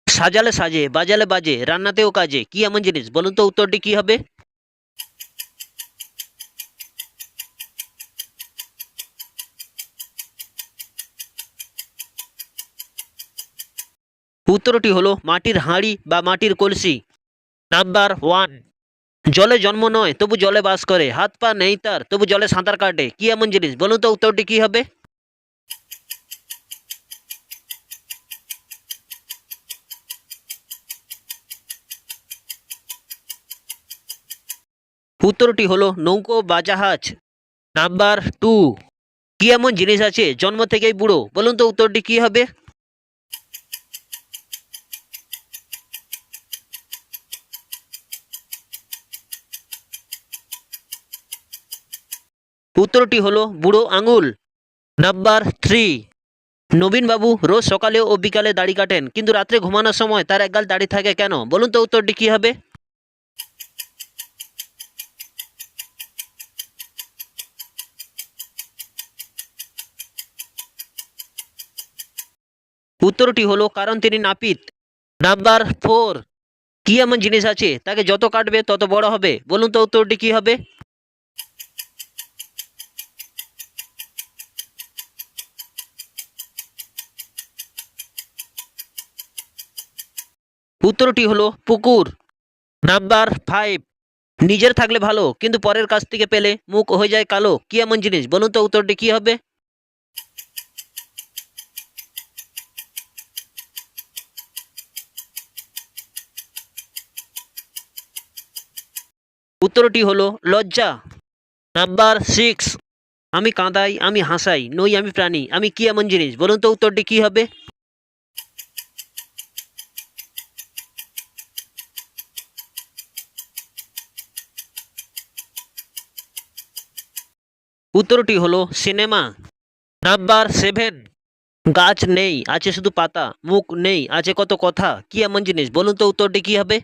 সাজালে সাজে, বাজালে বাজে, রান্নাতেও কাজে, কি এমন জিনিস? বলুন তো উত্তরটি কি হবে? উত্তরটি হলো মাটির হাঁড়ি বা মাটির কলসি। নাম্বার ওয়ান, জলে জন্ম নয় তবু জলে বাস করে, হাত পা নেই তার তবু জলে সাঁতার কাটে, কি এমন জিনিস? বলুন তো উত্তরটি কি হবে? উত্তরটি হলো নৌকো বা জাহাজ। নাম্বার টু, কি এমন জিনিস আছে জন্ম থেকেই বুড়ো? বলুন তো উত্তরটি কি হবে? উত্তরটি হলো বুড়ো আঙুল। নাম্বার থ্রি, নবীনবাবু রোজ সকালে ও বিকালে দাড়ি কাটেন, কিন্তু রাত্রে ঘুমানোর সময় তার একগাল দাড়ি থাকে কেন? বলুন তো উত্তরটি কি হবে? উত্তরটি হলো কারণ তিনি নাপিত। নাম্বার ফোর, কি এমন জিনিস আছে তাকে যত কাটবে তত বড় হবে? বলুন তো উত্তরটি কি হবে? উত্তরটি হলো পুকুর। নাম্বার ফাইভ, নিজের থাকলে ভালো কিন্তু পরের কাছ থেকে পেলে মুখ হয়ে যায় কালো, কি এমন জিনিস? বলুন তো উত্তরটি কি হবে? উত্তরটি হলো লজ্জা। নাম্বার সিক্স, আমি কাঁদাই আমি হাসাই, নই আমি প্রাণী, আমি কি এমন জিনিস? বলুন তো উত্তরটি কি হবে? উত্তরটি হলো সিনেমা। নাম্বার সেভেন, গাছ নেই আছে শুধু পাতা, মুখ নেই আছে কত কথা, কি এমন জিনিস? বলুন তো উত্তরটি কি হবে?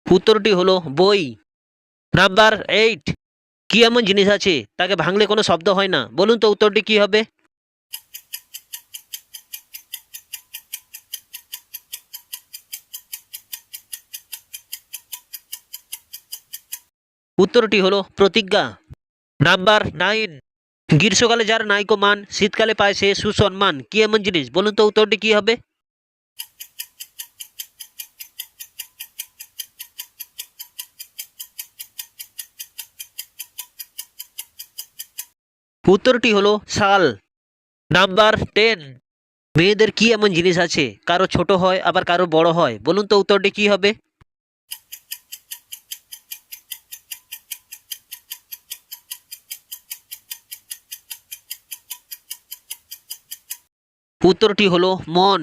উত্তরটি হলো বই। নাম্বার এইট, কি এমন জিনিস আছে তাকে ভাঙলে কোনো শব্দ হয় না? বলুন তো উত্তরটি কি হবে? উত্তরটি হলো প্রতিজ্ঞা। নাম্বার নাইন, গ্রীষ্মকালে যার নাইকো মান, শীতকালে পায় সে সুসম্মান, কি এমন জিনিস? বলুন তো উত্তরটি কি হবে? উত্তরটি হলো শাল। নাম্বার টেন, মেয়েদের কি এমন জিনিস আছে কারো ছোট হয় আবার কারো বড় হয়? বলুন তো উত্তরটি কি হবে? উত্তরটি হলো মন।